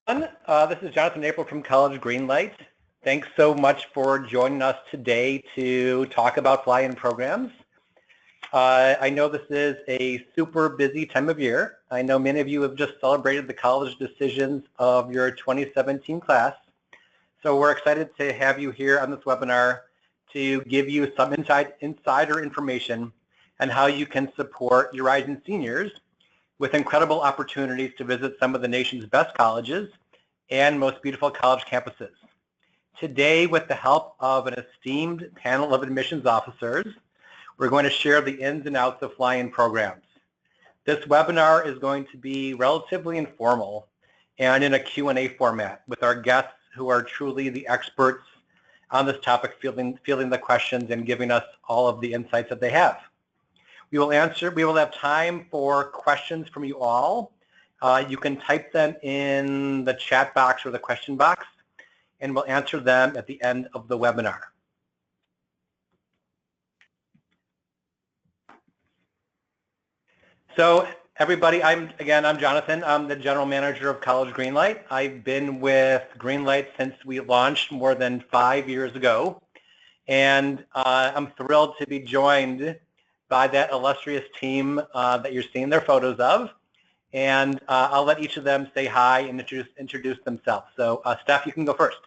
This is Jonathan April from College Greenlight. Thanks so much for joining us today to talk about fly-in programs. I know this is a super busy time of year. I know many of you have just celebrated the college decisions of your 2017 class. So we're excited to have you here on this webinar to give you some insider information on how you can support your rising seniors with incredible opportunities to visit some of the nation's best colleges and most beautiful college campuses. Today, with the help of an esteemed panel of admissions officers, we're going to share the ins and outs of fly-in programs. This webinar is going to be relatively informal and in a Q&A format with our guests who are truly the experts on this topic, fielding the questions and giving us all of the insights that they have. We will have time for questions from you all. You can type them in the chat box or the question box, and we'll answer them at the end of the webinar. So everybody, I'm Jonathan. I'm the general manager of College Greenlight. I've been with Greenlight since we launched more than 5 years ago, and I'm thrilled to be joined by that illustrious team that you're seeing their photos of. And I'll let each of them say hi and introduce themselves. So Steph, you can go first.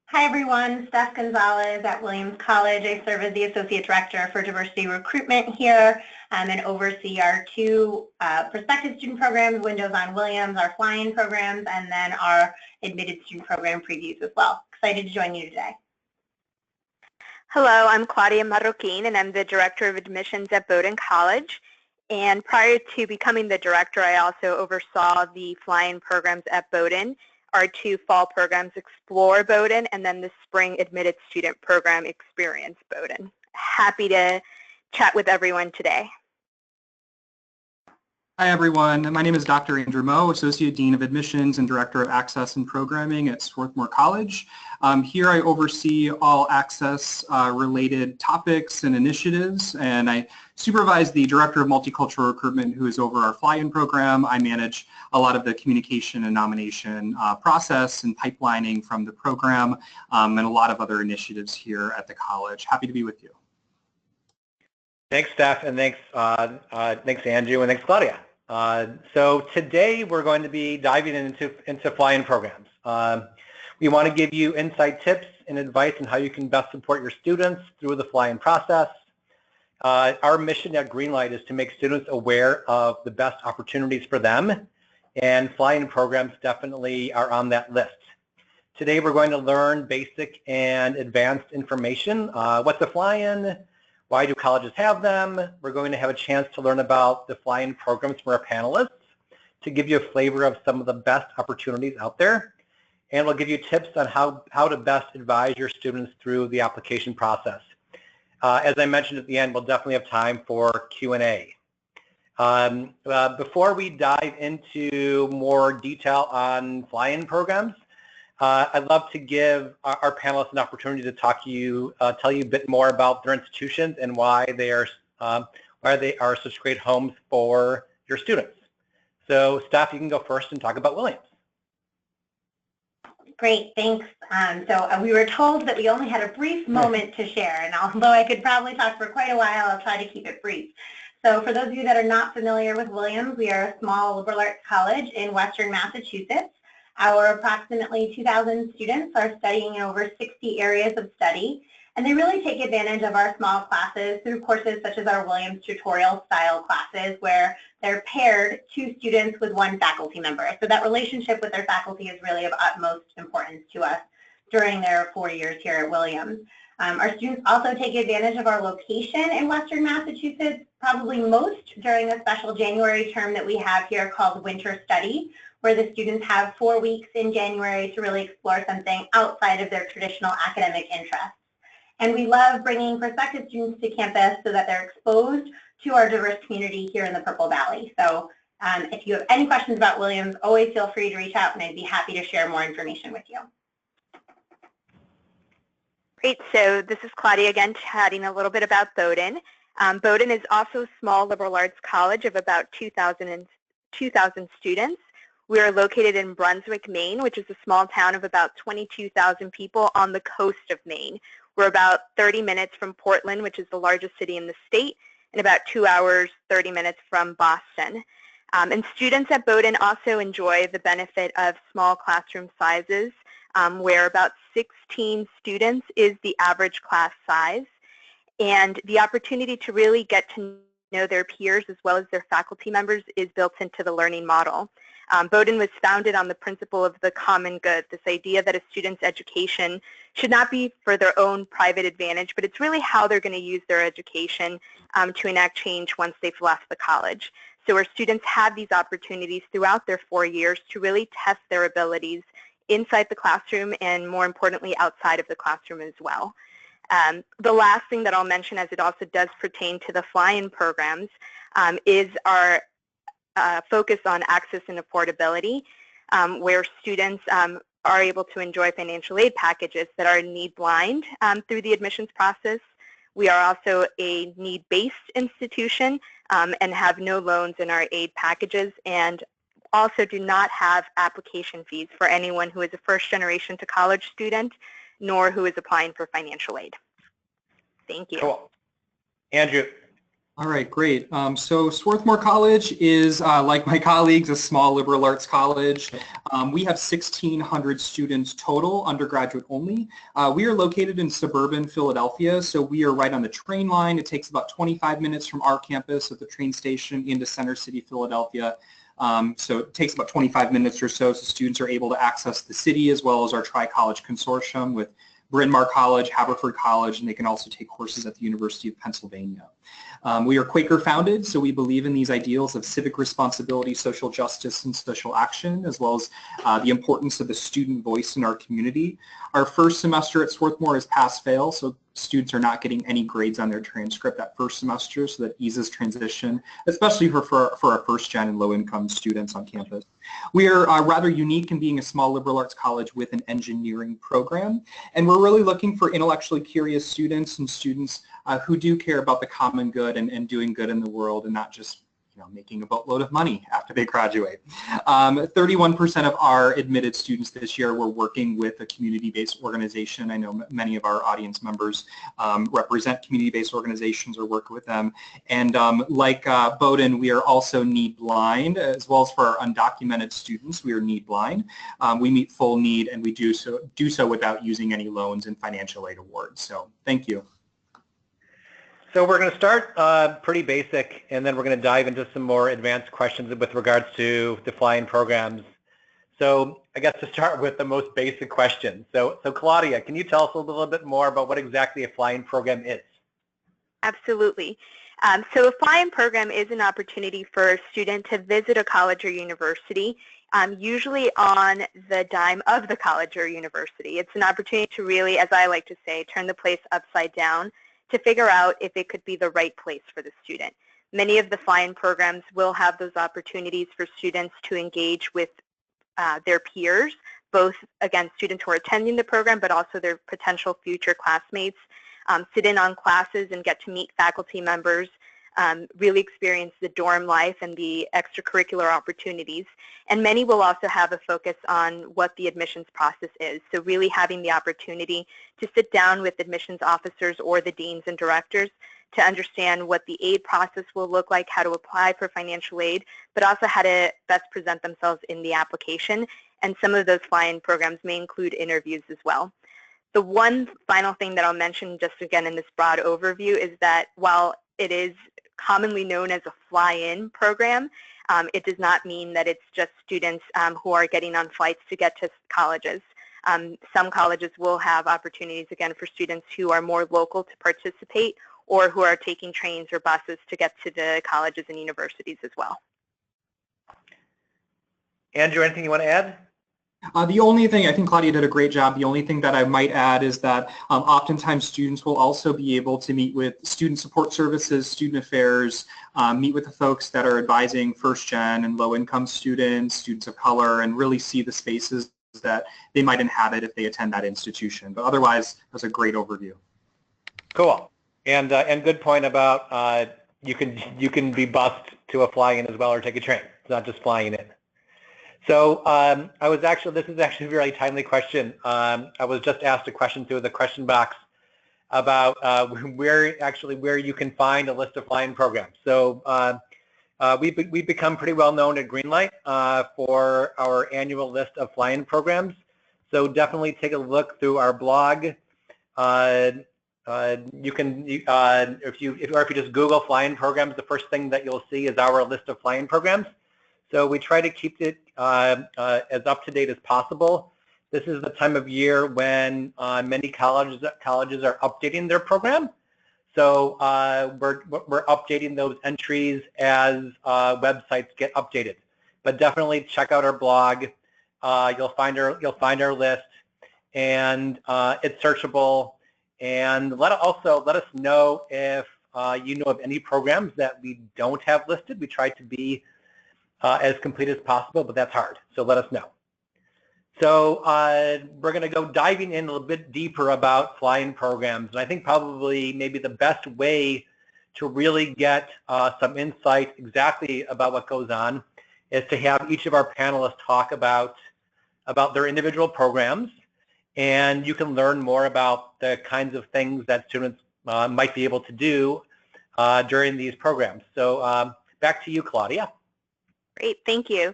Hi everyone, Steph Gonzalez at Williams College. I serve as the Associate Director for Diversity Recruitment here and oversee our two prospective student programs, Windows on Williams, our fly-in programs, and then our admitted student program previews as well. Excited to join you today. Hello, I'm Claudia Marroquin, and I'm the Director of Admissions at Bowdoin College. And prior to becoming the director, I also oversaw the fly-in programs at Bowdoin, our two fall programs, Explore Bowdoin, and then the spring admitted student program, Experience Bowdoin. Happy to chat with everyone today. Hi everyone, my name is Dr. Andrew Moe, Associate Dean of Admissions and Director of Access and Programming at Swarthmore College. Here I oversee all access related topics and initiatives, and I supervise the Director of Multicultural Recruitment who is over our fly-in program. I manage a lot of the communication and nomination process and pipelining from the program and a lot of other initiatives here at the college. Happy to be with you. Thanks, Steph, and thanks Andrew, and thanks, Claudia. So today we're going to be diving into fly-in programs. We want to give you insight tips and advice on how you can best support your students through the fly-in process. Our mission at Greenlight is to make students aware of the best opportunities for them, and fly-in programs definitely are on that list. Today we're going to learn basic and advanced information. What's a fly-in? Why do colleges have them? We're going to have a chance to learn about the fly-in programs from our panelists to give you a flavor of some of the best opportunities out there. And we'll give you tips on how to best advise your students through the application process. As I mentioned at the end, we'll definitely have time for Q&A. Before we dive into more detail on fly-in programs, I'd love to give our panelists an opportunity to tell you a bit more about their institutions and why they are such great homes for your students. So, Steph, you can go first and talk about Williams. Great, thanks. So we were told that we only had a brief moment to share, and although I could probably talk for quite a while, I'll try to keep it brief. So for those of you that are not familiar with Williams, we are a small liberal arts college in Western Massachusetts. Our approximately 2,000 students are studying in over 60 areas of study, and they really take advantage of our small classes through courses such as our Williams tutorial style classes, where they're paired 2 students with 1 faculty member. So that relationship with their faculty is really of utmost importance to us during their 4 years here at Williams. Our students also take advantage of our location in Western Massachusetts, probably most during a special January term that we have here called Winter Study, where the students have 4 weeks in January to really explore something outside of their traditional academic interests. And we love bringing prospective students to campus so that they're exposed to our diverse community here in the Purple Valley. So if you have any questions about Williams, always feel free to reach out and I'd be happy to share more information with you. Great, so this is Claudia again chatting a little bit about Bowdoin. Bowdoin is also a small liberal arts college of about 2,000 students. We are located in Brunswick, Maine, which is a small town of about 22,000 people on the coast of Maine. We're about 30 minutes from Portland, which is the largest city in the state, and about 2 hours, 30 minutes from Boston. And students at Bowdoin also enjoy the benefit of small classroom sizes, where about 16 students is the average class size, and the opportunity to really get to know their peers as well as their faculty members is built into the learning model. Bowdoin was founded on the principle of the common good, this idea that a student's education should not be for their own private advantage, but it's really how they're going to use their education to enact change once they've left the college. So our students have these opportunities throughout their 4 years to really test their abilities inside the classroom and, more importantly, outside of the classroom as well. The last thing that I'll mention, as it also does pertain to the fly-in programs, is our focus on access and affordability, where students are able to enjoy financial aid packages that are need-blind through the admissions process. We are also a need-based institution and have no loans in our aid packages, and also do not have application fees for anyone who is a first-generation to college student, nor who is applying for financial aid. Thank you. Cool. Andrew. All right, great. So Swarthmore College is, like my colleagues, a small liberal arts college. We have 1,600 students total, undergraduate only. We are located in suburban Philadelphia, so we are right on the train line. It takes about 25 minutes from our campus at the train station into Center City, Philadelphia. So it takes about 25 minutes or so students are able to access the city as well as our Tri-College Consortium with Bryn Mawr College, Haverford College, and they can also take courses at the University of Pennsylvania. We are Quaker founded, so we believe in these ideals of civic responsibility, social justice, and social action, as well as the importance of the student voice in our community. Our first semester at Swarthmore is pass-fail, so students are not getting any grades on their transcript that first semester, so that eases transition, especially for our first-gen and low-income students on campus. We are rather unique in being a small liberal arts college with an engineering program, and we're really looking for intellectually curious students and students who do care about the common good and doing good in the world and not just making a boatload of money after they graduate. 31% of our admitted students this year were working with a community-based organization. I know many of our audience members represent community-based organizations or work with them. And like Bowdoin, we are also need blind, as well as for our undocumented students, we are need blind. We meet full need, and we do so without using any loans and financial aid awards. So thank you. So we're going to start pretty basic, and then we're going to dive into some more advanced questions with regards to the fly-in programs. So I guess to start with the most basic question. So Claudia, can you tell us a little bit more about what exactly a fly-in program is? Absolutely. So a fly-in program is an opportunity for a student to visit a college or university, usually on the dime of the college or university. It's an opportunity to really, as I like to say, turn the place upside down, to figure out if it could be the right place for the student. Many of the fly-in programs will have those opportunities for students to engage with their peers, both, again, students who are attending the program, but also their potential future classmates, sit in on classes and get to meet faculty members, really experience the dorm life and the extracurricular opportunities. And many will also have a focus on what the admissions process is. So really having the opportunity to sit down with admissions officers or the deans and directors to understand what the aid process will look like, how to apply for financial aid, but also how to best present themselves in the application. And some of those fly-in programs may include interviews as well. The one final thing that I'll mention just again in this broad overview is that while it is commonly known as a fly-in program, it does not mean that it's just students who are getting on flights to get to colleges. Some colleges will have opportunities, again, for students who are more local to participate or who are taking trains or buses to get to the colleges and universities as well. Andrew, anything you want to add? The only thing, I think Claudia did a great job. The only thing that I might add is that oftentimes students will also be able to meet with student support services, student affairs, meet with the folks that are advising first gen and low income students, students of color, and really see the spaces that they might inhabit if they attend that institution. But otherwise, that's a great overview. Cool. And good point about you can be bused to a fly-in as well or take a train. It's not just flying in. So this is actually a very timely question. I was just asked a question through the question box about where you can find a list of fly-in programs. So we've become pretty well known at Greenlight for our annual list of fly-in programs. So definitely take a look through our blog. You can if you just Google fly-in programs, the first thing that you'll see is our list of fly-in programs. So we try to keep it as up to date as possible. This is the time of year when many colleges are updating their program. So we're updating those entries as websites get updated. But definitely check out our blog. You'll find our list, and it's searchable. And let us know if you know of any programs that we don't have listed. We try to be as complete as possible, but that's hard. So let us know. So we're going to go diving in a little bit deeper about fly-in programs. And I think probably maybe the best way to really get some insight exactly about what goes on is to have each of our panelists talk about their individual programs. And you can learn more about the kinds of things that students might be able to do during these programs. So back to you, Claudia. Great, thank you.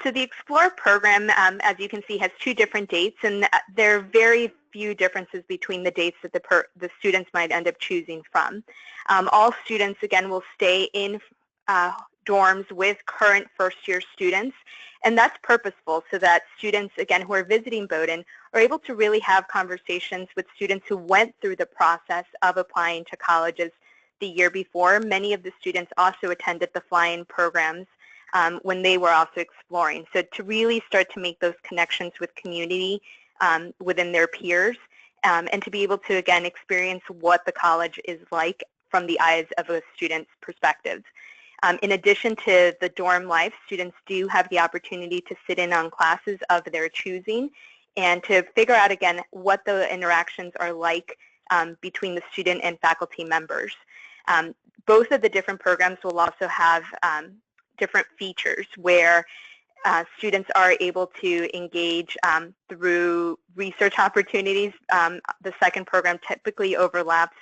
So the Explore program, as you can see, has 2 different dates, and there are very few differences between the dates that the students might end up choosing from. All students, again, will stay in dorms with current first-year students, and that's purposeful so that students, again, who are visiting Bowdoin are able to really have conversations with students who went through the process of applying to colleges the year before. Many of the students also attended the fly-in programs when they were also exploring. So to really start to make those connections with community within their peers, and to be able to, again, experience what the college is like from the eyes of a student's perspective. In addition to the dorm life, students do have the opportunity to sit in on classes of their choosing and to figure out, again, what the interactions are like between the student and faculty members. Both of the different programs will also have different features where students are able to engage through research opportunities. The second program typically overlaps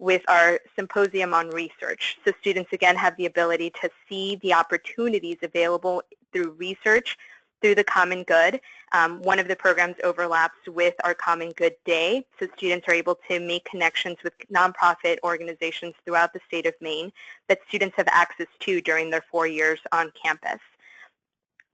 with our symposium on research. So students, again, have the ability to see the opportunities available through research, through the Common Good. One of the programs overlaps with our Common Good Day, so students are able to make connections with nonprofit organizations throughout the state of Maine that students have access to during their 4 years on campus.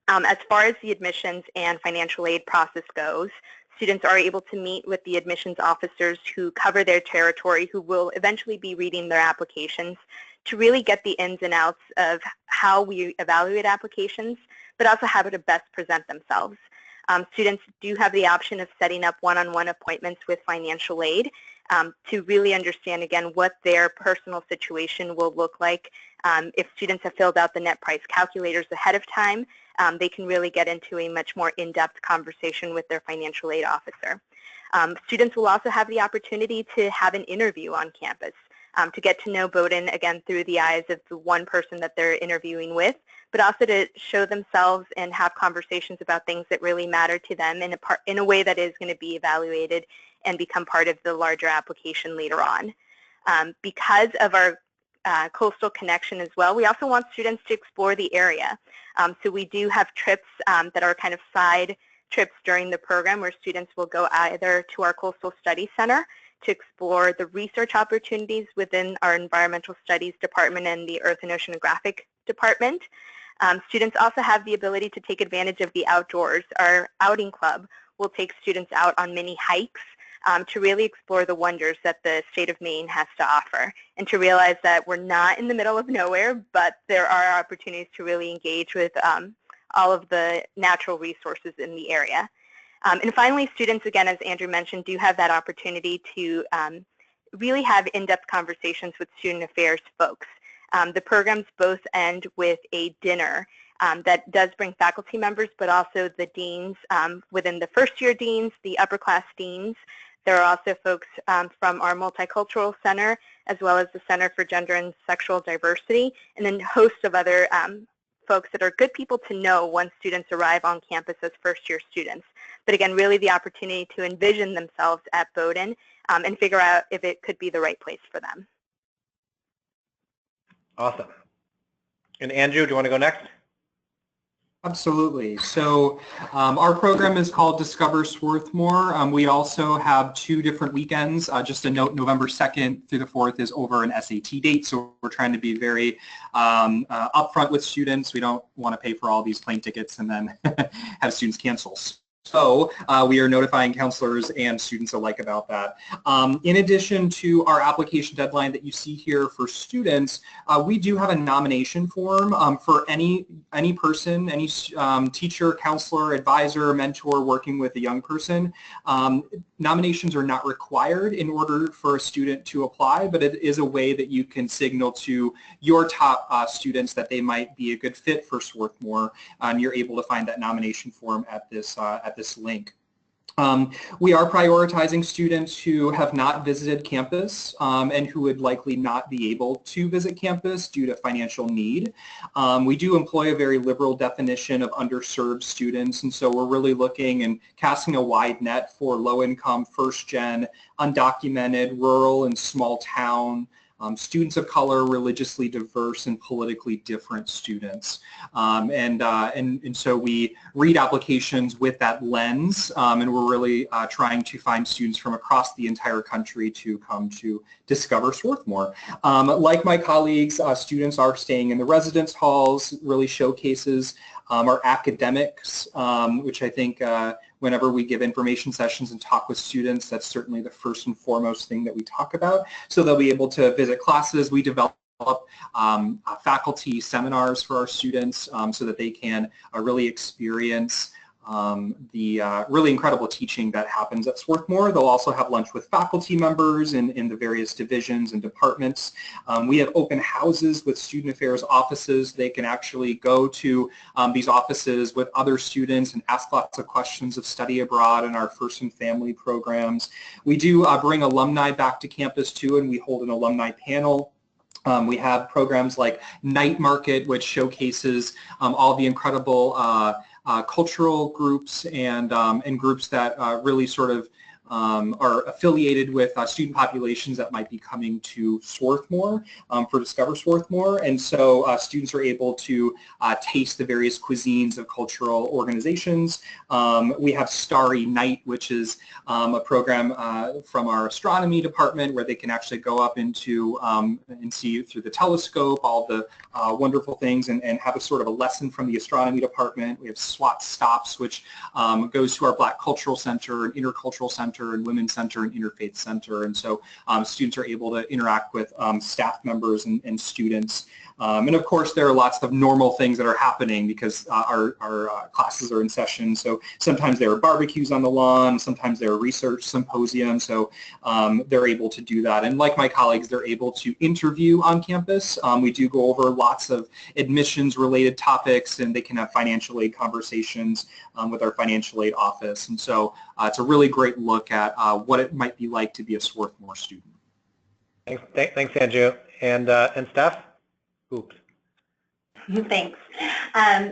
As far as the admissions and financial aid process goes, students are able to meet with the admissions officers who cover their territory, who will eventually be reading their applications, to really get the ins and outs of how we evaluate applications, but also how to best present themselves. Students do have the option of setting up one-on-one appointments with financial aid to really understand, again, what their personal situation will look like. If students have filled out the net price calculators ahead of time, they can really get into a much more in-depth conversation with their financial aid officer. Students will also have the opportunity to have an interview on campus, to get to know Bowdoin, again, through the eyes of the one person that they're interviewing with, but also to show themselves and have conversations about things that really matter to them in a way that is going to be evaluated and become part of the larger application later on. Because of our coastal connection as well, we also want students to explore the area. So we do have trips that are kind of side trips during the program where students will go either to our Coastal Studies Center to explore the research opportunities within our Environmental Studies Department and the Earth and Oceanographic Department. Students also have the ability to take advantage of the outdoors. Our outing club will take students out on mini hikes to really explore the wonders that the state of Maine has to offer, and to realize that we're not in the middle of nowhere, but there are opportunities to really engage with all of the natural resources in the area. And finally, students, again, as Andrew mentioned, do have that opportunity to really have in-depth conversations with student affairs folks. The programs both end with a dinner that does bring faculty members, but also the deans within the first-year deans, the upper-class deans. There are also folks from our Multicultural Center, as well as the Center for Gender and Sexual Diversity, and then hosts of other folks that are good people to know once students arrive on campus as first-year students. But again, really the opportunity to envision themselves at Bowdoin and figure out if it could be the right place for them. Awesome. And Andrew, do you want to go next? Absolutely. So our program is called Discover Swarthmore. We also have 2 different weekends. Just a note, November 2nd through the 4th is over an SAT date, so we're trying to be very upfront with students. We don't want to pay for all these plane tickets and then have students cancel. So we are notifying counselors and students alike about that. In addition to our application deadline that you see here for students, we do have a nomination form for any person, any teacher, counselor, advisor, mentor working with a young person. Nominations are not required in order for a student to apply, but it is a way that you can signal to your top students that they might be a good fit for Swarthmore, and you're able to find that nomination form at this link. We are prioritizing students who have not visited campus and who would likely not be able to visit campus due to financial need. We do employ a very liberal definition of underserved students, and so we're really looking and casting a wide net for low-income, first-gen, undocumented, rural, and small-town students of color, religiously diverse, and politically different students. And so we read applications with that lens, and we're really trying to find students from across the entire country to come to Discover Swarthmore. Like my colleagues, students are staying in the residence halls, really showcases our academics, which I think whenever we give information sessions and talk with students, that's certainly the first and foremost thing that we talk about. So they'll be able to visit classes. We develop faculty seminars for our students so that they can really experience the really incredible teaching that happens at Swarthmore. They'll also have lunch with faculty members in the various divisions and departments. We have open houses with student affairs offices. They can actually go to these offices with other students and ask lots of questions of study abroad in our first and family programs. We do bring alumni back to campus too, and we hold an alumni panel. We have programs like Night Market, which showcases all the incredible cultural groups and groups that really sort of are affiliated with student populations that might be coming to Swarthmore for Discover Swarthmore. And so students are able to taste the various cuisines of cultural organizations. We have Starry Night, which is a program from our astronomy department where they can actually go up into and see through the telescope all the wonderful things and have a sort of a lesson from the astronomy department. We have SWAT Stops, which goes to our Black Cultural Center and Intercultural Center and Women's Center and Interfaith Center, and so students are able to interact with staff members and students. And of course, there are lots of normal things that are happening because our classes are in session. So sometimes there are barbecues on the lawn, sometimes there are research symposiums, so they're able to do that. And like my colleagues, they're able to interview on campus. We do go over lots of admissions-related topics, and they can have financial aid conversations with our financial aid office. And so it's a really great look at what it might be like to be a Swarthmore student. Thanks, Andrew. And Steph? Oops. Thanks.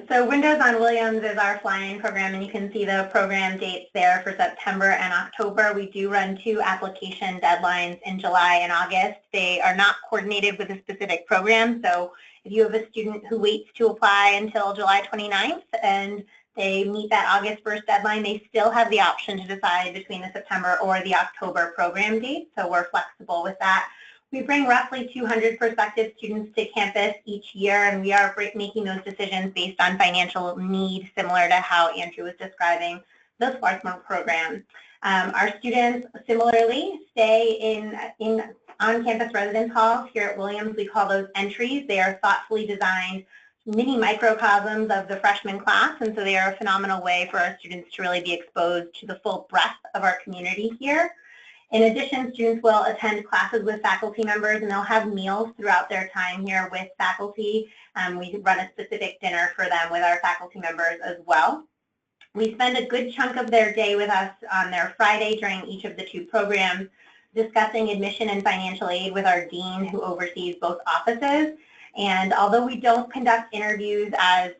So Windows on Williams is our fly-in program, and you can see the program dates there for September and October. We do run 2 application deadlines in July and August. They are not coordinated with a specific program, so if you have a student who waits to apply until July 29th and they meet that August 1st deadline, they still have the option to decide between the September or the October program date, so we're flexible with that. We bring roughly 200 prospective students to campus each year, and we are making those decisions based on financial need, similar to how Andrew was describing the Swarthmore program. Our students similarly stay in on-campus residence halls. Here at Williams, we call those entries. They are thoughtfully designed mini microcosms of the freshman class, and so they are a phenomenal way for our students to really be exposed to the full breadth of our community here. In addition, students will attend classes with faculty members, and they'll have meals throughout their time here with faculty. We run a specific dinner for them with our faculty members as well. We spend a good chunk of their day with us on their Friday during each of the 2 programs, discussing admission and financial aid with our dean, who oversees both offices. And although we don't conduct interviews as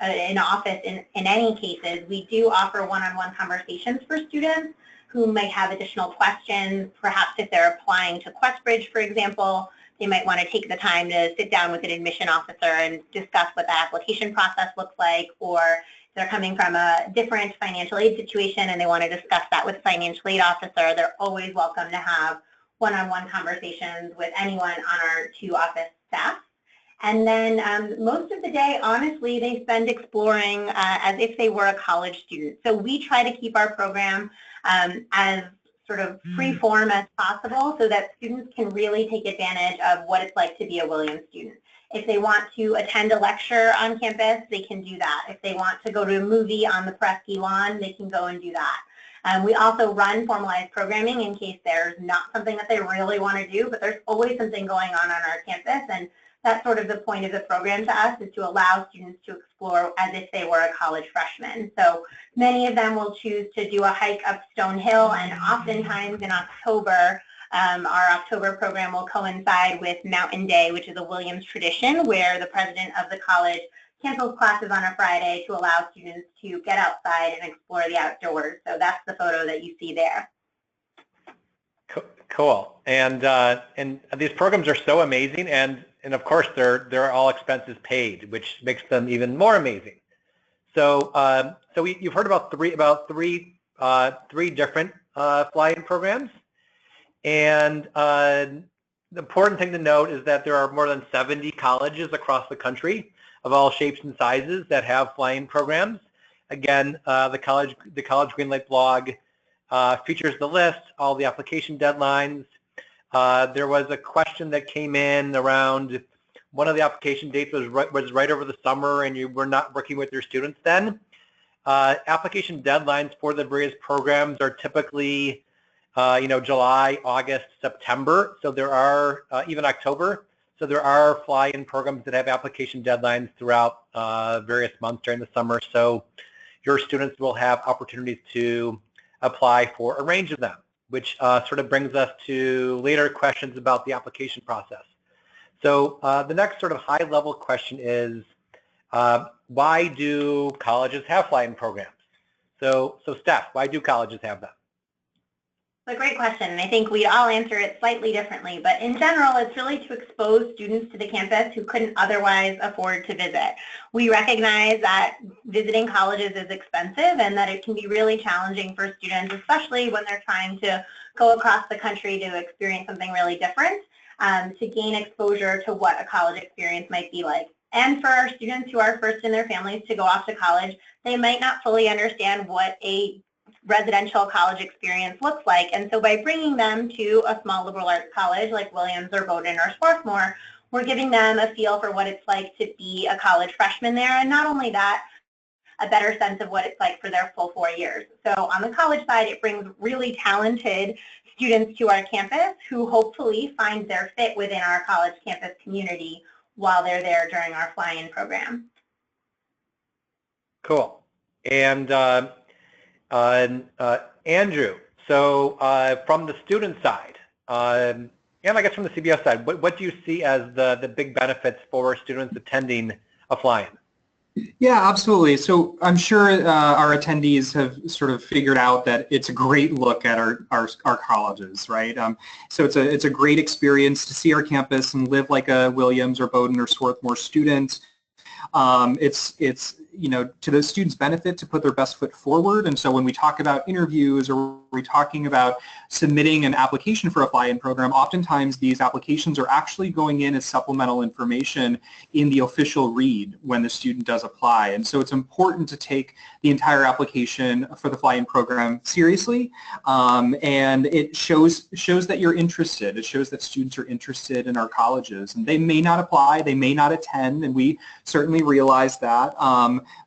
in office in any cases, we do offer one-on-one conversations for students who might have additional questions. Perhaps if they're applying to QuestBridge, for example, they might want to take the time to sit down with an admission officer and discuss what the application process looks like, or if they're coming from a different financial aid situation and they want to discuss that with a financial aid officer, they're always welcome to have one-on-one conversations with anyone on our 2 office staff. And then most of the day, honestly, they spend exploring as if they were a college student. So we try to keep our program as sort of free-form as possible so that students can really take advantage of what it's like to be a Williams student. If they want to attend a lecture on campus, they can do that. If they want to go to a movie on the Presky lawn, they can go and do that. We also run formalized programming in case there's not something that they really want to do, but there's always something going on our campus, and that's sort of the point of the program to us, is to allow students to explore as if they were a college freshman. So many of them will choose to do a hike up Stone Hill, and oftentimes in October, our October program will coincide with Mountain Day, which is a Williams tradition where the president of the college cancels classes on a Friday to allow students to get outside and explore the outdoors. So that's the photo that you see there. Cool. And these programs are so amazing, and of course they're all expenses paid, which makes them even more amazing. So you've heard about three different fly-in programs, and the important thing to note is that there are more than 70 colleges across the country of all shapes and sizes that have fly-in programs. Again, the College Greenlight blog features the list, all the application deadlines. There was a question that came in around one of the application dates was right over the summer, and you were not working with your students then. Application deadlines for the various programs are typically, July, August, September. So there are even October. So there are fly-in programs that have application deadlines throughout various months during the summer. So your students will have opportunities to apply for a range of them, which sort of brings us to later questions about the application process. So the next sort of high-level question is, why do colleges have fly-in programs? So Steph, why do colleges have them? It's a great question, and I think we all answer it slightly differently, but in general, it's really to expose students to the campus who couldn't otherwise afford to visit. We recognize that visiting colleges is expensive and that it can be really challenging for students, especially when they're trying to go across the country to experience something really different, to gain exposure to what a college experience might be like. And for our students who are first in their families to go off to college, they might not fully understand what a residential college experience looks like. And so by bringing them to a small liberal arts college like Williams or Bowdoin or Swarthmore, we're giving them a feel for what it's like to be a college freshman there. And not only that, a better sense of what it's like for their full 4 years. So on the college side, it brings really talented students to our campus who hopefully find their fit within our college campus community while they're there during our fly-in program. Cool. And Andrew, so from the student side, and I guess from the CBS side, what do you see as the big benefits for students attending a fly-in? Yeah, absolutely. So I'm sure our attendees have sort of figured out that it's a great look at our colleges, right? So it's a great experience to see our campus and live like a Williams or Bowdoin or Swarthmore student. It's to the students' benefit to put their best foot forward. And so when we talk about interviews or we're talking about submitting an application for a fly-in program, oftentimes these applications are actually going in as supplemental information in the official read when the student does apply. And so it's important to take the entire application for the fly-in program seriously. And it shows that you're interested. It shows that students are interested in our colleges. And they may not apply, they may not attend, and we certainly realize that.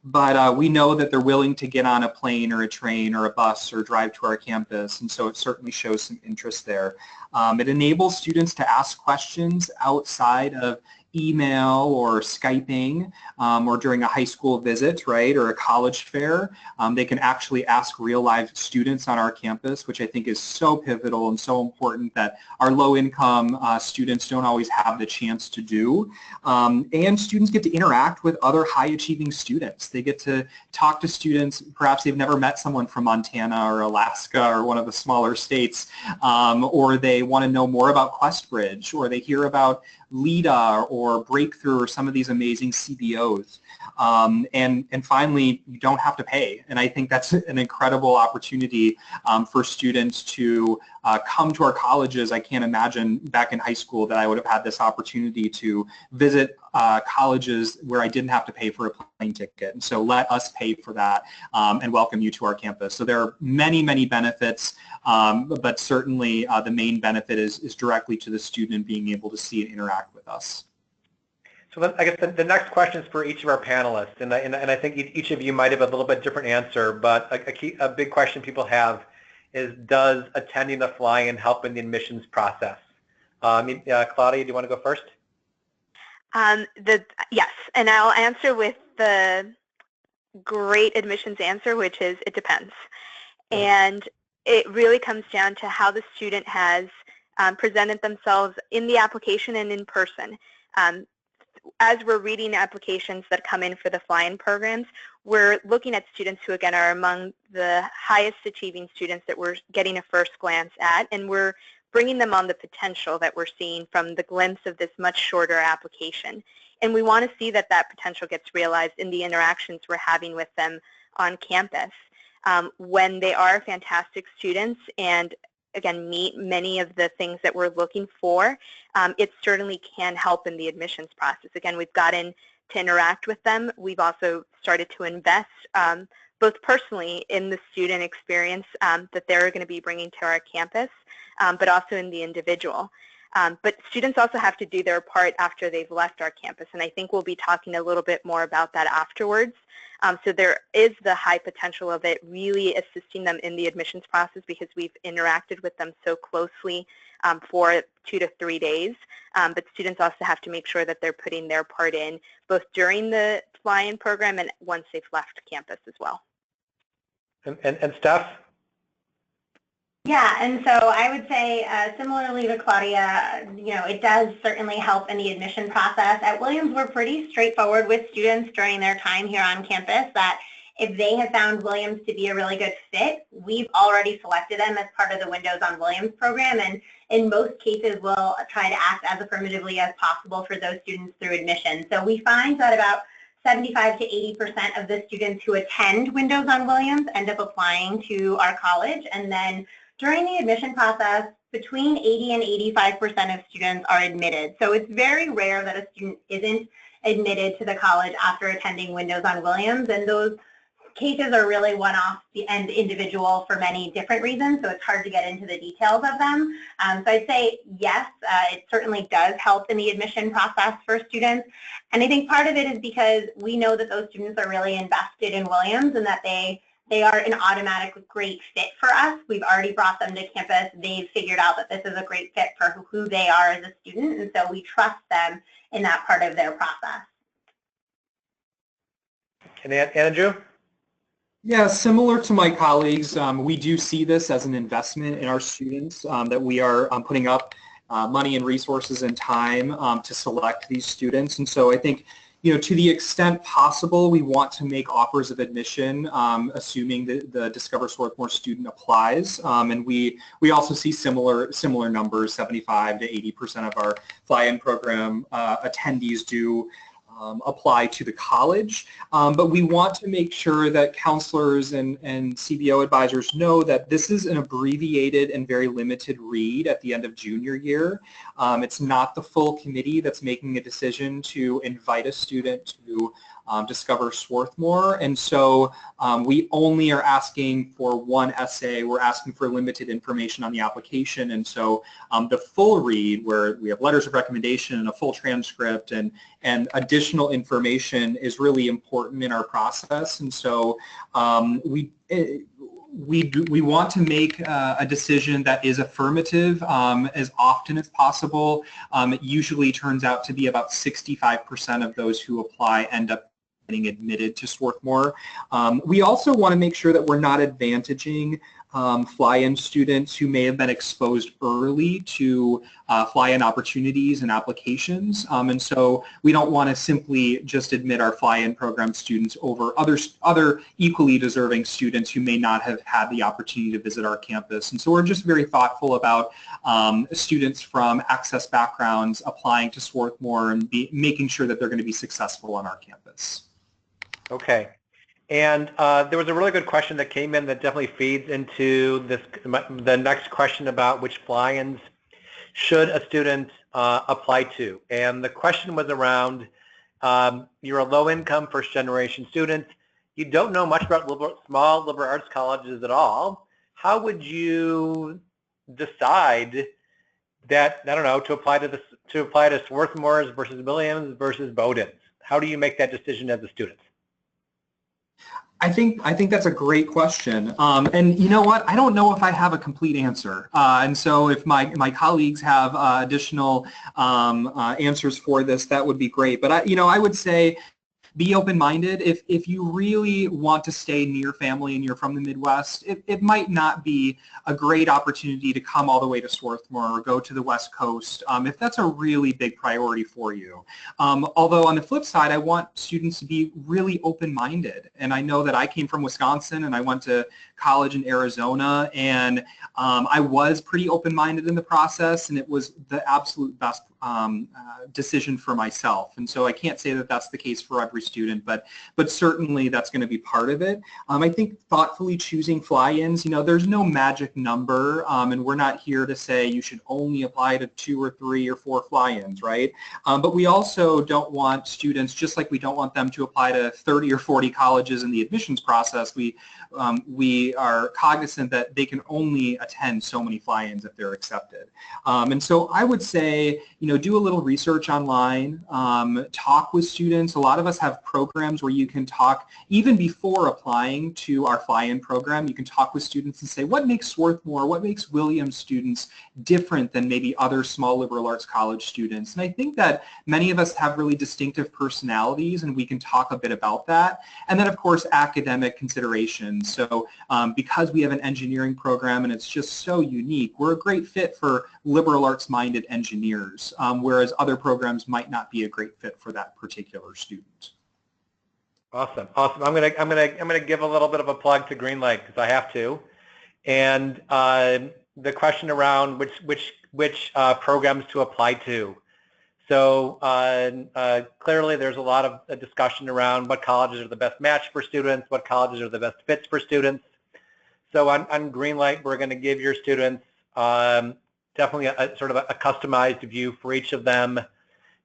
But we know that they're willing to get on a plane or a train or a bus or drive to our campus, and so it certainly shows some interest there. It enables students to ask questions outside of email or Skyping or during a high school visit, right, or a college fair. They can actually ask real live students on our campus, which I think is so pivotal and so important that our low-income students don't always have the chance to do. And students get to interact with other high-achieving students. They get to talk to students, perhaps they've never met someone from Montana or Alaska or one of the smaller states, or they want to know more about QuestBridge, or they hear about LEDA or Breakthrough or some of these amazing CBOs. And finally, you don't have to pay. And I think that's an incredible opportunity for students to come to our colleges. I can't imagine back in high school that I would have had this opportunity to visit colleges where I didn't have to pay for a plane ticket. And so let us pay for that and welcome you to our campus. So there are many, many benefits, but certainly the main benefit is directly to the student being able to see and interact with us. So I guess the next question is for each of our panelists, and I think each of you might have a little bit different answer, but a big question people have is, does attending the fly-in help in the admissions process? Claudia, do you want to go first? Yes, and I'll answer with the great admissions answer, which is it depends. And it really comes down to how the student has presented themselves in the application and in person. As we're reading applications that come in for the fly-in programs, we're looking at students who, again, are among the highest achieving students that we're getting a first glance at, and we're bringing them on the potential that we're seeing from the glimpse of this much shorter application. And we want to see that that potential gets realized in the interactions we're having with them on campus. When they are fantastic students and, again, meet many of the things that we're looking for, it certainly can help in the admissions process. Again, we've gotten to interact with them. We've also started to invest both personally in the student experience that they're going to be bringing to our campus, but also in the individual. But students also have to do their part after they've left our campus, and I think we'll be talking a little bit more about that afterwards. So there is the high potential of it really assisting them in the admissions process because we've interacted with them so closely for 2 to 3 days. But students also have to make sure that they're putting their part in both during the fly-in program and once they've left campus as well. And Steph? Yeah, and so I would say similarly to Claudia, it does certainly help in the admission process. At Williams, we're pretty straightforward with students during their time here on campus that if they have found Williams to be a really good fit, we've already selected them as part of the Windows on Williams program, and in most cases we'll try to act as affirmatively as possible for those students through admission. So we find that about 75 to 80% of the students who attend Windows on Williams end up applying to our college, and then during the admission process, between 80 and 85% of students are admitted. So it's very rare that a student isn't admitted to the college after attending Windows on Williams, and those cases are really one-off and individual for many different reasons, so it's hard to get into the details of them. So I'd say yes, it certainly does help in the admission process for students, and I think part of it is because we know that those students are really invested in Williams and that they are an automatic great fit for us. We've already brought them to campus. They've figured out that this is a great fit for who they are as a student, and so we trust them in that part of their process. And Andrew? Yeah, similar to my colleagues, we do see this as an investment in our students, that we are putting up money and resources and time to select these students. And so I think, to the extent possible, we want to make offers of admission, assuming that the Discover Swarthmore student applies. And we also see similar numbers, 75 to 80% of our fly-in program attendees do apply to the college, but we want to make sure that counselors and CBO advisors know that this is an abbreviated and very limited read at the end of junior year. It's not the full committee that's making a decision to invite a student to Discover Swarthmore, and so we only are asking for one essay. We're asking for limited information on the application, and so the full read, where we have letters of recommendation and a full transcript and additional information, is really important in our process. And so we want to make a decision that is affirmative as often as possible. It usually turns out to be about 65% of those who apply end up getting admitted to Swarthmore. We also want to make sure that we're not advantaging fly-in students who may have been exposed early to fly-in opportunities and applications. And so we don't want to simply just admit our fly-in program students over other equally deserving students who may not have had the opportunity to visit our campus. And so we're just very thoughtful about students from access backgrounds applying to Swarthmore and making sure that they're going to be successful on our campus. Okay. And there was a really good question that came in that definitely feeds into the next question about which fly-ins should a student apply to. And the question was around, you're a low-income first-generation student. You don't know much about small liberal arts colleges at all. How would you decide that, I don't know, to apply to Swarthmore's versus Williams versus Bowdoin's? How do you make that decision as a student? I think that's a great question, and you know what? I don't know if I have a complete answer, and so if my colleagues have additional answers for this, that would be great. But I would say, be open-minded. If you really want to stay near family and you're from the Midwest, it might not be a great opportunity to come all the way to Swarthmore or go to the West Coast if that's a really big priority for you. Although on the flip side, I want students to be really open-minded. And I know that I came from Wisconsin and I went to college in Arizona, and I was pretty open-minded in the process, and it was the absolute best decision for myself. And so I can't say that that's the case for every student, but certainly that's going to be part of it. I think thoughtfully choosing fly-ins, there's no magic number, and we're not here to say you should only apply to 2 or 3 or 4 fly-ins, right? But we also don't want students, just like we don't want them to apply to 30 or 40 colleges in the admissions process, we are cognizant that they can only attend so many fly-ins if they're accepted. And so I would say, do a little research online, talk with students. A lot of us have programs where you can talk, even before applying to our fly-in program, you can talk with students and say, what makes Swarthmore, what makes Williams students different than maybe other small liberal arts college students? And I think that many of us have really distinctive personalities, and we can talk a bit about that. And then, of course, academic considerations. So because we have an engineering program and it's just so unique, we're a great fit for liberal arts-minded engineers, whereas other programs might not be a great fit for that particular student. Awesome. I'm gonna give a little bit of a plug to Greenlight because I have to. And the question around which programs to apply to. So clearly there's a lot of discussion around what colleges are the best match for students, what colleges are the best fits for students. So on Greenlight, we're going to give your students definitely a sort of a customized view for each of them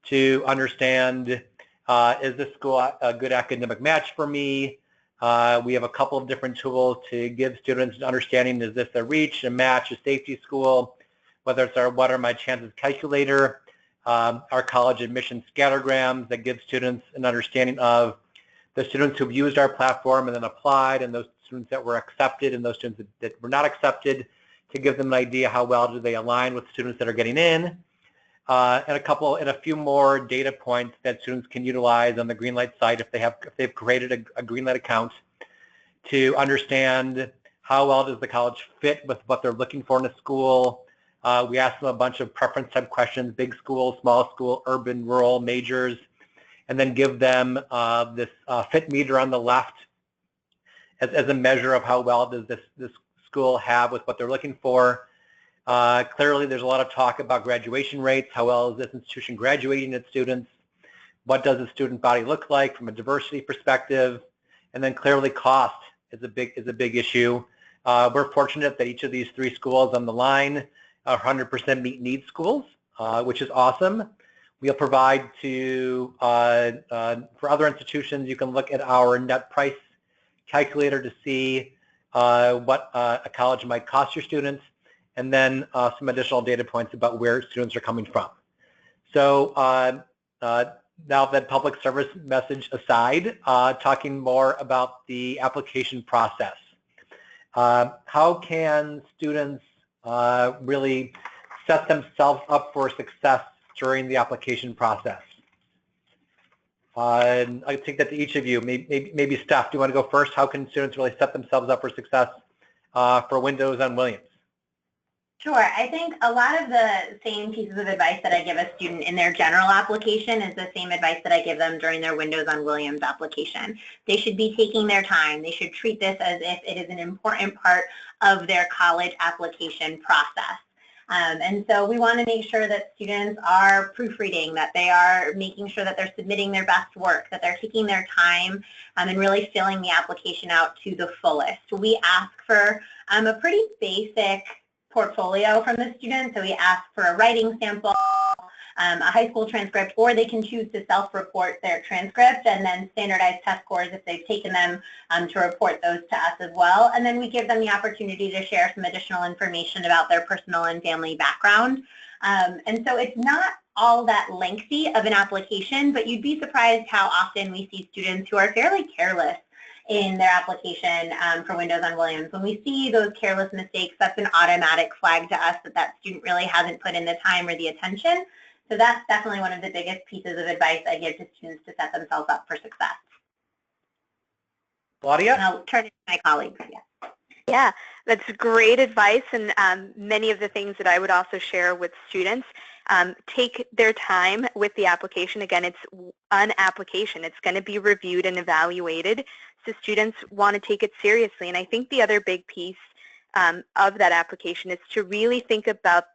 to understand, is this school a good academic match for me? We have a couple of different tools to give students an understanding, is this a reach, a match, a safety school, whether it's our What Are My Chances calculator, our college admission scattergrams that give students an understanding of the students who've used our platform and then applied, and those students that were accepted and those students that were not accepted, to give them an idea how well do they align with students that are getting in, and a few more data points that students can utilize on the Greenlight site if they've created a Greenlight account to understand how well does the college fit with what they're looking for in a school. We ask them a bunch of preference type questions: big school, small school, urban, rural, majors, and then give them this fit meter on the left as a measure of how well does this school have with what they're looking for. Clearly, there's a lot of talk about graduation rates. How well is this institution graduating its students? What does the student body look like from a diversity perspective? And then clearly, cost is a big issue. We're fortunate that each of these 3 schools on the line are 100% meet needs schools, which is awesome. We'll provide to, for other institutions, you can look at our net price calculator to see what a college might cost your students, and then some additional data points about where students are coming from. So now that public service message aside, talking more about the application process. how can students really set themselves up for success during the application process? And I take that to each of you. Maybe Steph, do you want to go first? How can students really set themselves up for success for Windows on Williams? Sure. I think a lot of the same pieces of advice that I give a student in their general application is the same advice that I give them during their Windows on Williams application. They should be taking their time. They should treat this as if it is an important part of their college application process. And so we want to make sure that students are proofreading, that they are making sure that they're submitting their best work, that they're taking their time and really filling the application out to the fullest. We ask for a pretty basic portfolio from the student. So we ask for a writing sample, a high school transcript, or they can choose to self-report their transcript and then standardized test scores if they've taken them to report those to us as well. And then we give them the opportunity to share some additional information about their personal and family background. And so it's not all that lengthy of an application, but you'd be surprised how often we see students who are fairly careless in their application for Windows on Williams. When we see those careless mistakes, that's an automatic flag to us that that student really hasn't put in the time or the attention. So that's definitely one of the biggest pieces of advice I give to students to set themselves up for success. Claudia? And I'll turn it to my colleagues. Yeah. Yeah, that's great advice, and many of the things that I would also share with students. Take their time with the application. Again, it's an application. It's going to be reviewed and evaluated, so students want to take it seriously. And I think the other big piece of that application is to really think about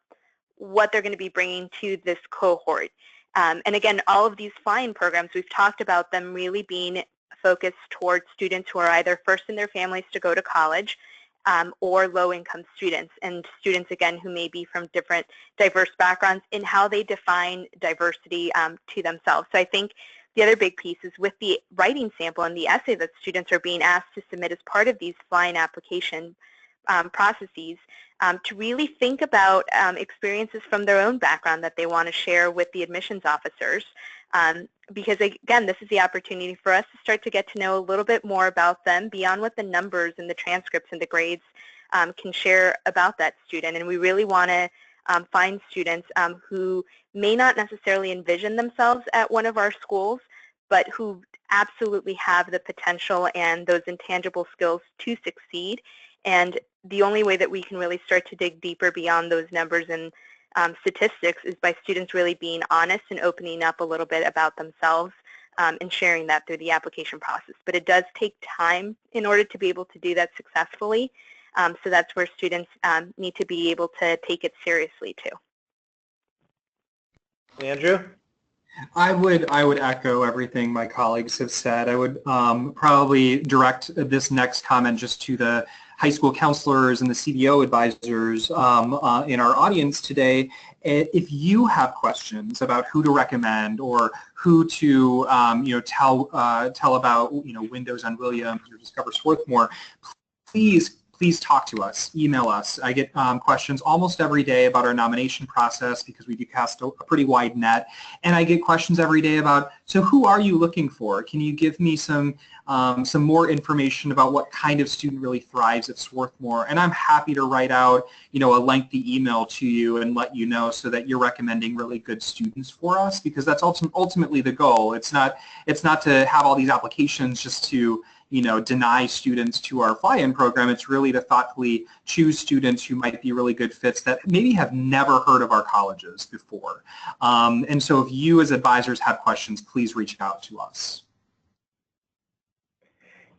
what they're going to be bringing to this cohort. And again, all of these fly-in programs, we've talked about them really being focused towards students who are either first in their families to go to college or low-income students, and students, again, who may be from different diverse backgrounds in how they define diversity to themselves. So I think the other big piece is with the writing sample and the essay that students are being asked to submit as part of these fly-in application processes, to really think about experiences from their own background that they want to share with the admissions officers. Because, again, this is the opportunity for us to start to get to know a little bit more about them beyond what the numbers and the transcripts and the grades can share about that student. And we really want to find students who may not necessarily envision themselves at one of our schools, but who absolutely have the potential and those intangible skills to succeed. And the only way that we can really start to dig deeper beyond those numbers and statistics is by students really being honest and opening up a little bit about themselves and sharing that through the application process. But it does take time in order to be able to do that successfully. So that's where students need to be able to take it seriously too. Andrew? I would echo everything my colleagues have said. I would probably direct this next comment just to the high school counselors and the CBO advisors in our audience today. If you have questions about who to recommend or who to tell about Windows on Williams or Discover Swarthmore, please talk to us, email us. I get questions almost every day about our nomination process because we do cast a pretty wide net. And I get questions every day about, so who are you looking for? Can you give me some more information about what kind of student really thrives at Swarthmore? And I'm happy to write out, a lengthy email to you and let you know so that you're recommending really good students for us, because that's ultimately the goal. It's not to have all these applications just to deny students to our fly-in program. It's really to thoughtfully choose students who might be really good fits that maybe have never heard of our colleges before. And so if you as advisors have questions, please reach out to us.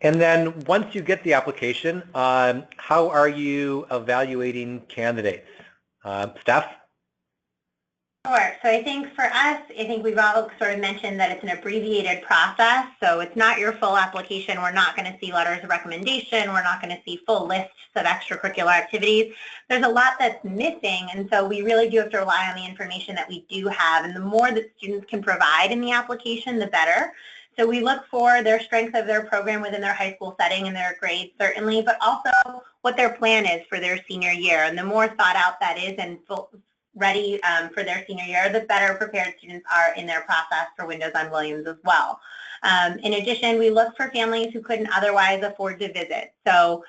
And then once you get the application, how are you evaluating candidates? Steph? Sure. So I think for us, we've all sort of mentioned that it's an abbreviated process. So it's not your full application. We're not going to see letters of recommendation. We're not going to see full lists of extracurricular activities. There's a lot that's missing. And so we really do have to rely on the information that we do have. And the more that students can provide in the application, the better. So we look for their strength of their program within their high school setting and their grades, certainly, but also what their plan is for their senior year. And the more thought out that is and ready for their senior year, the better prepared students are in their process for Windows on Williams as well. In addition, we look for families who couldn't otherwise afford to visit. So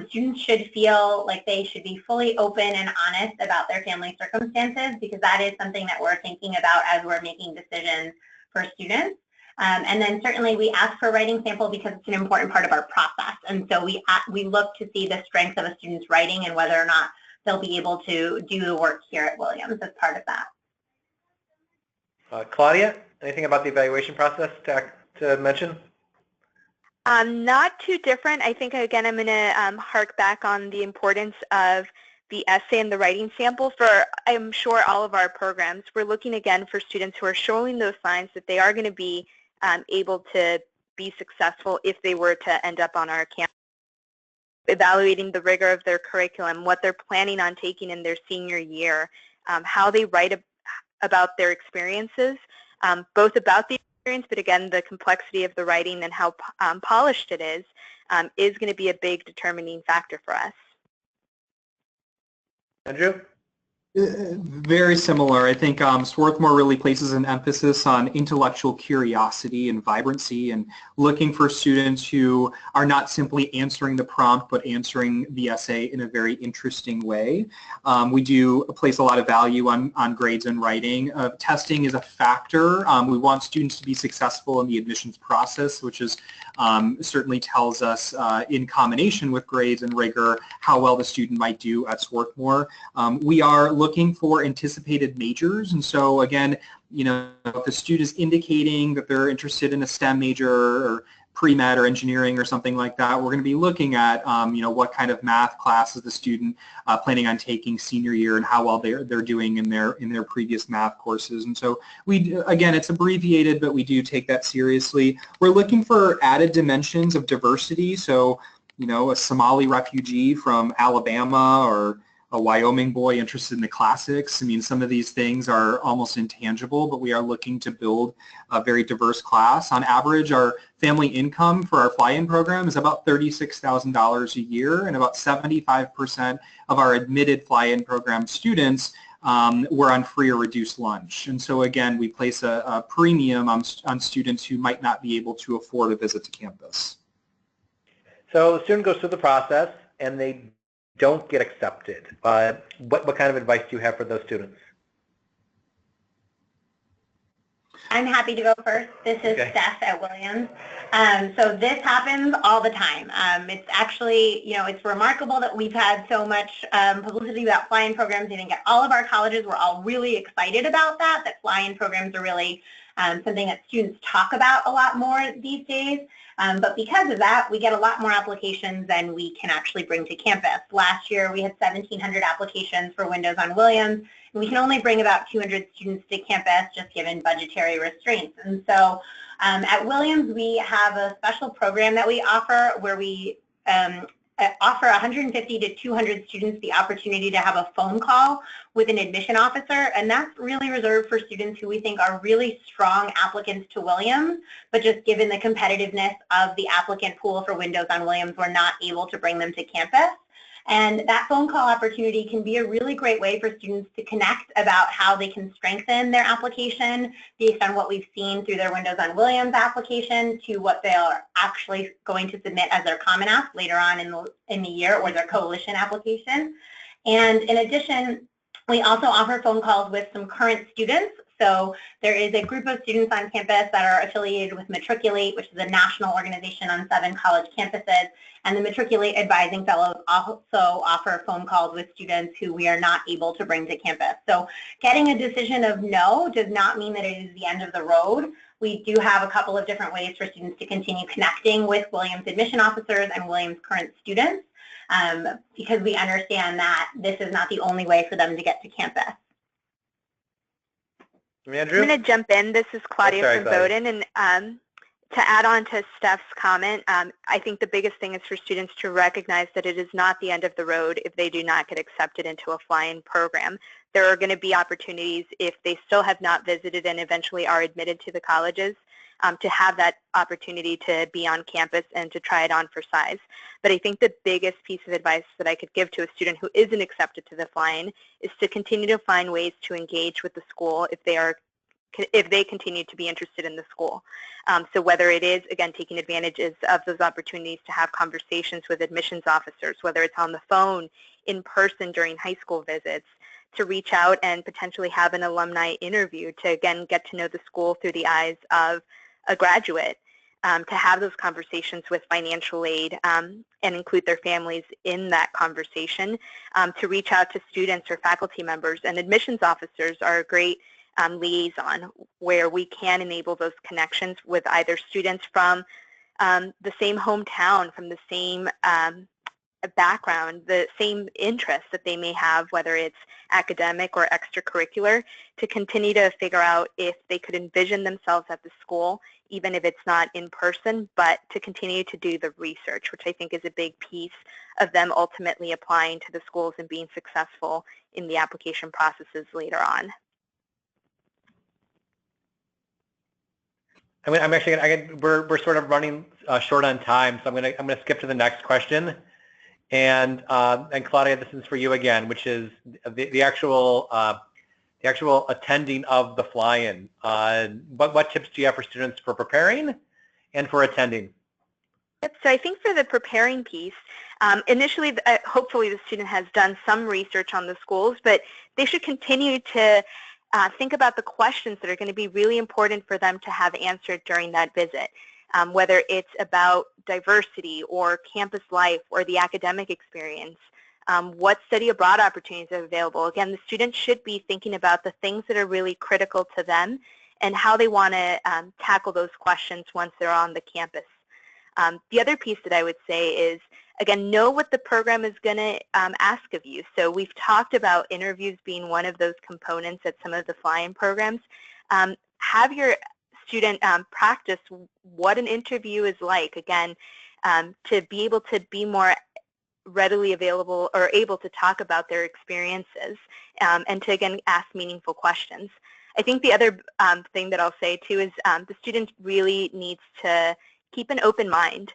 students should feel like they should be fully open and honest about their family circumstances, because that is something that we're thinking about as we're making decisions for students. And then certainly we ask for a writing sample because it's an important part of our process. And so we look to see the strength of a student's writing and whether or not they'll be able to do the work here at Williams as part of that. Claudia, anything about the evaluation process to mention? Not too different. I think, again, I'm going to hark back on the importance of the essay and the writing sample for, I'm sure, all of our programs. We're looking, again, for students who are showing those signs that they are going to be able to be successful if they were to end up on our campus. Evaluating the rigor of their curriculum, what they're planning on taking in their senior year, how they write about their experiences, both about the experience, but again, the complexity of the writing and how polished it is going to be a big determining factor for us. Andrew? Very similar. I think Swarthmore really places an emphasis on intellectual curiosity and vibrancy, and looking for students who are not simply answering the prompt but answering the essay in a very interesting way. We do place a lot of value on grades and writing. Testing is a factor. We want students to be successful in the admissions process, which is certainly tells us in combination with grades and rigor how well the student might do at Swarthmore. We are looking for anticipated majors, and so again, you know, if the student is indicating that they're interested in a STEM major or pre-med or engineering or something like that, we're going to be looking at you know, what kind of math class is the student planning on taking senior year and how well they're doing in their previous math courses. And so we, again, it's abbreviated, but we do take that seriously. We're looking for added dimensions of diversity, so you know, a Somali refugee from Alabama or a Wyoming boy interested in the classics. I mean, some of these things are almost intangible, but we are looking to build a very diverse class. On average, our family income for our fly-in program is about $36,000 a year, and about 75% of our admitted fly-in program students were on free or reduced lunch. And so again, we place a premium on students who might not be able to afford a visit to campus. So the student goes through the process and they don't get accepted. What kind of advice do you have for those students? I'm happy to go first. This is Steph at Williams. So this happens all the time. It's actually, you know, it's remarkable that we've had so much publicity about fly-in programs. I think at all of our colleges, we're all really excited about that fly-in programs are really something that students talk about a lot more these days. But because of that, we get a lot more applications than we can actually bring to campus. Last year, we had 1,700 applications for Windows on Williams, and we can only bring about 200 students to campus just given budgetary restraints. And so at Williams, we have a special program that we offer where we offer 150 to 200 students the opportunity to have a phone call with an admission officer, and that's really reserved for students who we think are really strong applicants to Williams, but just given the competitiveness of the applicant pool for Windows on Williams, we're not able to bring them to campus. And that phone call opportunity can be a really great way for students to connect about how they can strengthen their application based on what we've seen through their Windows on Williams application to what they are actually going to submit as their Common App later on in the year, or their coalition application. And in addition, we also offer phone calls with some current students. So there is a group of students on campus that are affiliated with Matriculate, which is a national organization on 7 college campuses. And the Matriculate Advising Fellows also offer phone calls with students who we are not able to bring to campus. So getting a decision of no does not mean that it is the end of the road. We do have a couple of different ways for students to continue connecting with Williams admission officers and Williams current students because we understand that this is not the only way for them to get to campus. Andrew? I'm going to jump in. This is Claudia from Bowdoin, and to add on to Steph's comment, I think the biggest thing is for students to recognize that it is not the end of the road if they do not get accepted into a fly-in program. There are going to be opportunities if they still have not visited and eventually are admitted to the colleges to have that opportunity to be on campus and to try it on for size. But I think the biggest piece of advice that I could give to a student who isn't accepted to the fly-in is to continue to find ways to engage with the school if they continue to be interested in the school. So whether it is, again, taking advantages of those opportunities to have conversations with admissions officers, whether it's on the phone, in person during high school visits, to reach out and potentially have an alumni interview to, again, get to know the school through the eyes of a graduate, to have those conversations with financial aid and include their families in that conversation, to reach out to students or faculty members. And admissions officers are a great liaison where we can enable those connections with either students from the same hometown, from the same background, the same interests that they may have, whether it's academic or extracurricular, to continue to figure out if they could envision themselves at the school, even if it's not in person, but to continue to do the research, which I think is a big piece of them ultimately applying to the schools and being successful in the application processes later on. I'm actually we're sort of running short on time, so I'm gonna skip to the next question. And Claudia, this is for you again, which is the actual attending of the fly-in. What tips do you have for students for preparing and for attending? Yep, so I think for the preparing piece, initially, hopefully the student has done some research on the schools, but they should continue to think about the questions that are going to be really important for them to have answered during that visit. Whether it's about diversity or campus life or the academic experience, what study abroad opportunities are available. Again, the students should be thinking about the things that are really critical to them and how they want to tackle those questions once they're on the campus. The other piece that I would say is, again, know what the program is going to ask of you. So we've talked about interviews being one of those components at some of the fly-in programs. Have your student practice what an interview is like, again, to be able to be more readily available or able to talk about their experiences and to, again, ask meaningful questions. I think the other thing that I'll say, too, is the student really needs to keep an open mind.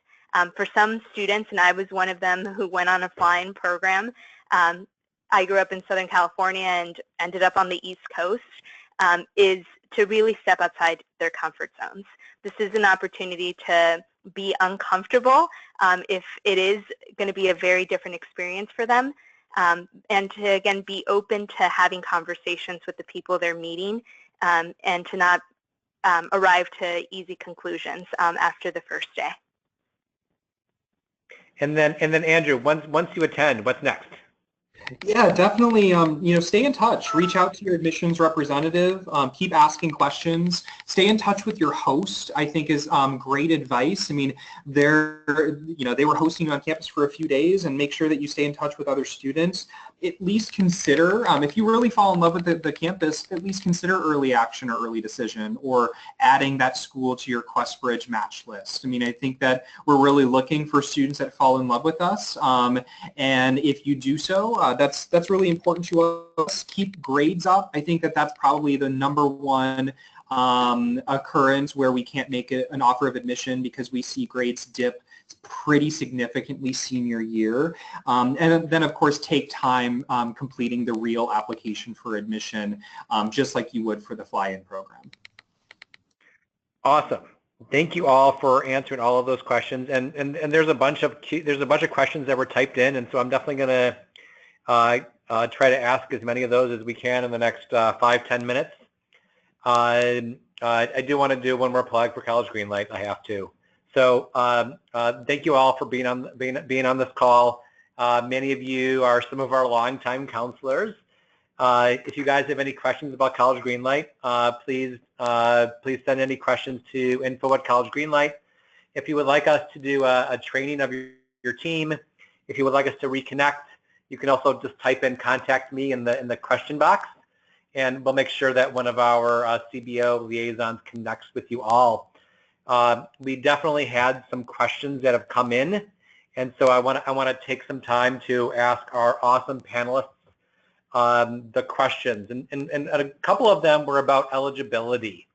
For some students, and I was one of them who went on a fly-in program, I grew up in Southern California and ended up on the East Coast, is to really step outside their comfort zones. This is an opportunity to be uncomfortable if it is going to be a very different experience for them, and to, again, be open to having conversations with the people they're meeting and to not arrive to easy conclusions after the first day. And then Andrew, once you attend, what's next? Yeah, definitely, stay in touch. Reach out to your admissions representative. Keep asking questions. Stay in touch with your host, I think, is great advice. I mean, they were hosting you on campus for a few days, and make sure that you stay in touch with other students. At least consider, if you really fall in love with the campus, at least consider early action or early decision, or adding that school to your QuestBridge match list. I mean, I think that we're really looking for students that fall in love with us, and if you do so, that's really important to us. Keep grades up. I think that that's probably the #1 occurrence where we can't make an offer of admission, because we see grades dip pretty significantly senior year. And then, of course, take time completing the real application for admission, just like you would for the fly-in program. Awesome. Thank you all for answering all of those questions. And there's a bunch of questions that were typed in, and so I'm definitely going to try to ask as many of those as we can in the next 5-10 minutes. I do want to do one more plug for College Greenlight. I have to. So thank you all for being on this call. Many of you are some of our longtime counselors. If you guys have any questions about College Greenlight, please send any questions to info@collegegreenlight. If you would like us to do a training of your team, if you would like us to reconnect, you can also just type in "contact me" in the question box, and we'll make sure that one of our CBO liaisons connects with you all. We definitely had some questions that have come in, and so I want to take some time to ask our awesome panelists the questions, and a couple of them were about eligibility.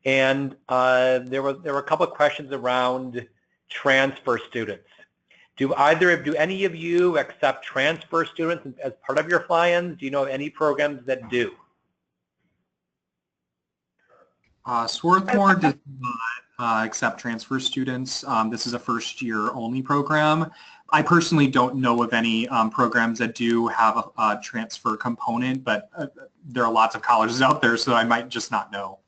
And there were a couple of questions around transfer students. Do any of you accept transfer students as part of your fly-ins? Do you know of any programs that do? Swarthmore does not accept transfer students. This is a first-year only program. I personally don't know of any programs that do have a transfer component, but there are lots of colleges out there, so I might just not know.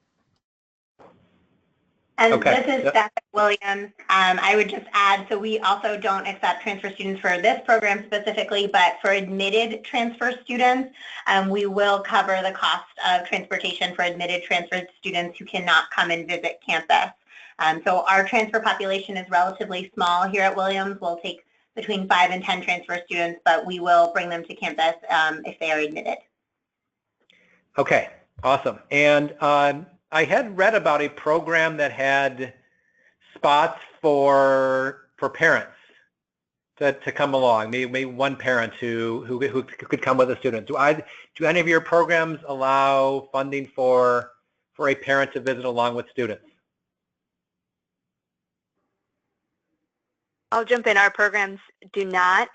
And okay. This is Steph Williams. I would just add, so we also don't accept transfer students for this program specifically, but for admitted transfer students, we will cover the cost of transportation for admitted transfer students who cannot come and visit campus. So our transfer population is relatively small here at Williams. We'll take between 5 and 10 transfer students, but we will bring them to campus if they are admitted. Okay, awesome. And I had read about a program that had spots for parents to come along, maybe one parent who could come with a student. Do any of your programs allow funding for a parent to visit along with students? I'll jump in. Our programs do not.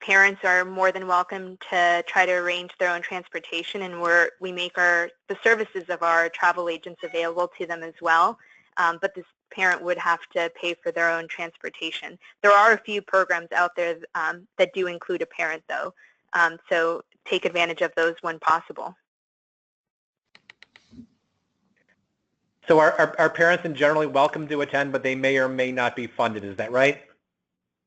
Parents are more than welcome to try to arrange their own transportation, and we make the services of our travel agents available to them as well. But this parent would have to pay for their own transportation. There are a few programs out there that do include a parent, though, so take advantage of those when possible. So are parents in generally welcome to attend, but they may or may not be funded? Is that right?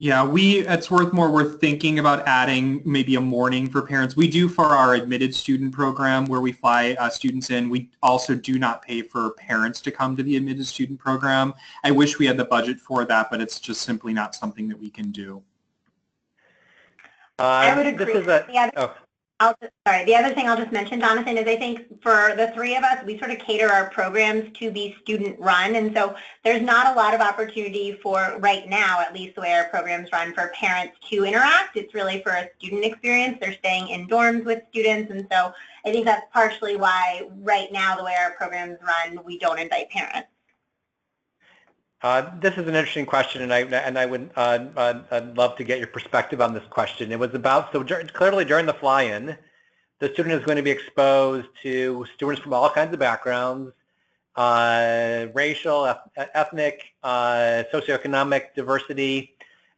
Yeah, we at Swarthmore, we're thinking about adding maybe a morning for parents. We do for our admitted student program where we fly students in. We also do not pay for parents to come to the admitted student program. I wish we had the budget for that, but it's just simply not something that we can do. I would agree. The other thing I'll just mention, Jonathan, is I think for the three of us, we sort of cater our programs to be student run, and so there's not a lot of opportunity for, right now, at least the way our programs run, for parents to interact. It's really for a student experience. They're staying in dorms with students, and so I think that's partially why right now the way our programs run, we don't invite parents. This is an interesting question, and I would I'd love to get your perspective on this question. It was about, so clearly during the fly-in, the student is going to be exposed to students from all kinds of backgrounds, racial, ethnic, socioeconomic diversity.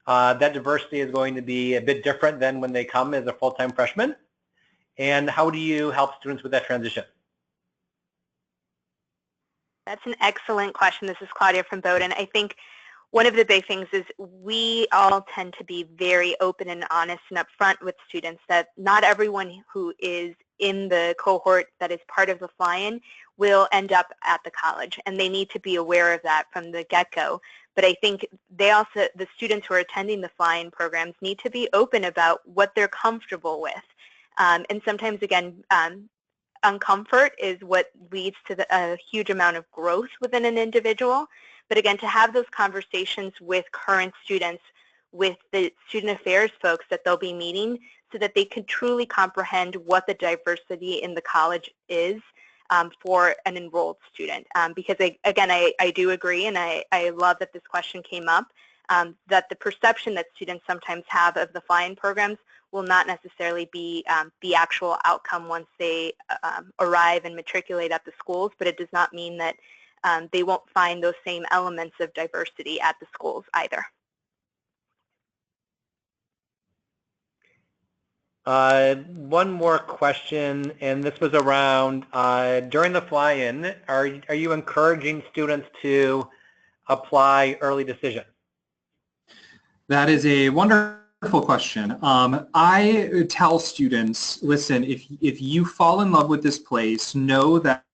That diversity is going to be a bit different than when they come as a full-time freshman. And how do you help students with that transition? That's an excellent question. This is Claudia from Bowdoin. I think one of the big things is we all tend to be very open and honest and upfront with students that not everyone who is in the cohort that is part of the fly-in will end up at the college, and they need to be aware of that from the get-go. But I think the students who are attending the fly-in programs need to be open about what they're comfortable with. And sometimes, again, uncomfort is what leads to a huge amount of growth within an individual. But again, to have those conversations with current students, with the student affairs folks that they'll be meeting, so that they can truly comprehend what the diversity in the college is for an enrolled student. Because again, I do agree, and I love that this question came up, that the perception that students sometimes have of the fly-in programs will not necessarily be the actual outcome once they arrive and matriculate at the schools, but it does not mean that they won't find those same elements of diversity at the schools either. One more question, and this was around during the fly-in, are you encouraging students to apply early decision? That is a wonderful question. I tell students, listen, if you fall in love with this place, know that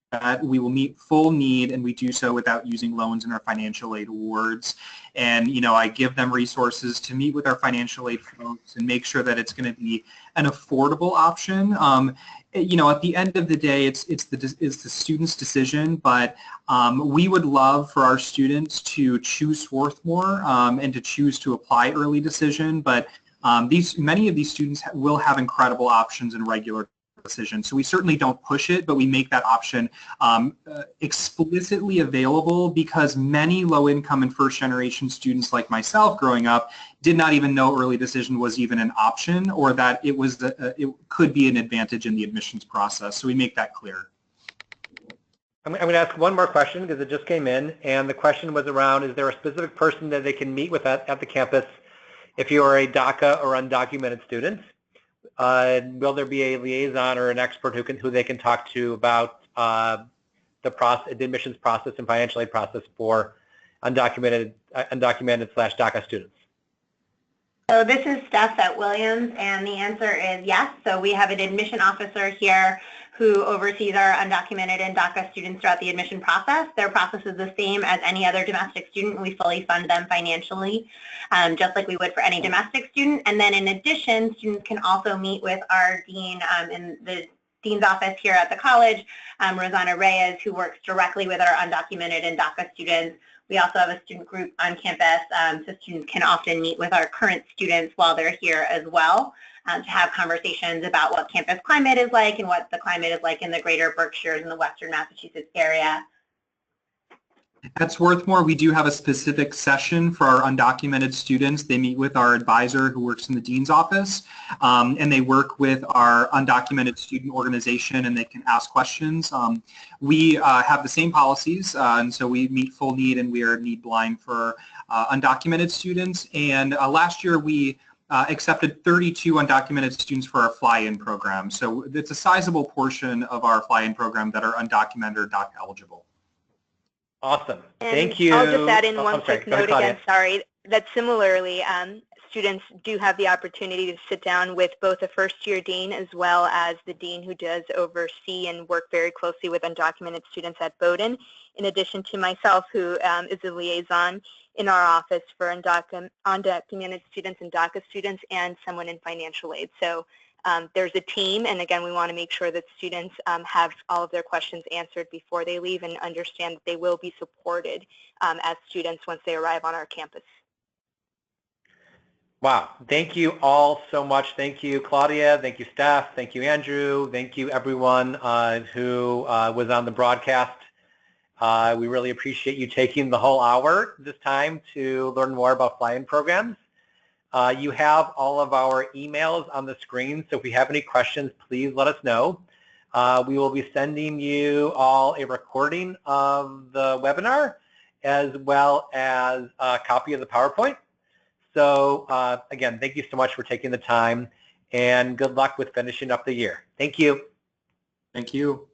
we will meet full need, and we do so without using loans in our financial aid awards. And, you know, I give them resources to meet with our financial aid folks and make sure that it's going to be an affordable option. You know, at the end of the day, it's the student's decision, but we would love for our students to choose Swarthmore and to choose to apply early decision. But many of these students will have incredible options in regular decision. So we certainly don't push it, but we make that option explicitly available because many low-income and first-generation students like myself growing up did not even know early decision was even an option or that it was it could be an advantage in the admissions process. So we make that clear. I'm going to ask one more question because it just came in, and the question was around, is there a specific person that they can meet with at the campus if you are a DACA or undocumented student? Will there be a liaison or an expert who they can talk to about the admissions process and financial aid process for undocumented / DACA students? So this is Steph at Williams, and the answer is yes. So we have an admission officer here who oversees our undocumented and DACA students throughout the admission process. Their process is the same as any other domestic student. We fully fund them financially, just like we would for any domestic student. And then in addition, students can also meet with our dean in the dean's office here at the college, Rosanna Reyes, who works directly with our undocumented and DACA students. We also have a student group on campus, so students can often meet with our current students while they're here as well to have conversations about what campus climate is like and what the climate is like in the greater Berkshires and the Western Massachusetts area. At Swarthmore, we do have a specific session for our undocumented students. They meet with our advisor who works in the dean's office, and they work with our undocumented student organization, and they can ask questions. We have the same policies, and so we meet full need, and we are need blind for undocumented students. And last year, we accepted 32 undocumented students for our fly-in program. So it's a sizable portion of our fly-in program that are undocumented or DACA eligible. Awesome. And thank you. I'll just add in one quick note again, Claudia. that similarly, students do have the opportunity to sit down with both a first-year dean as well as the dean who does oversee and work very closely with undocumented students at Bowdoin, in addition to myself, who is a liaison in our office for undocumented students and DACA students and someone in financial aid. So there's a team, and again, we want to make sure that students have all of their questions answered before they leave and understand that they will be supported as students once they arrive on our campus. Wow. Thank you all so much. Thank you, Claudia. Thank you, Steph. Thank you, Andrew. Thank you, everyone who was on the broadcast. We really appreciate you taking the whole hour this time to learn more about fly-in programs. You have all of our emails on the screen, so if you have any questions, please let us know. We will be sending you all a recording of the webinar as well as a copy of the PowerPoint. So again, thank you so much for taking the time, and good luck with finishing up the year. Thank you. Thank you.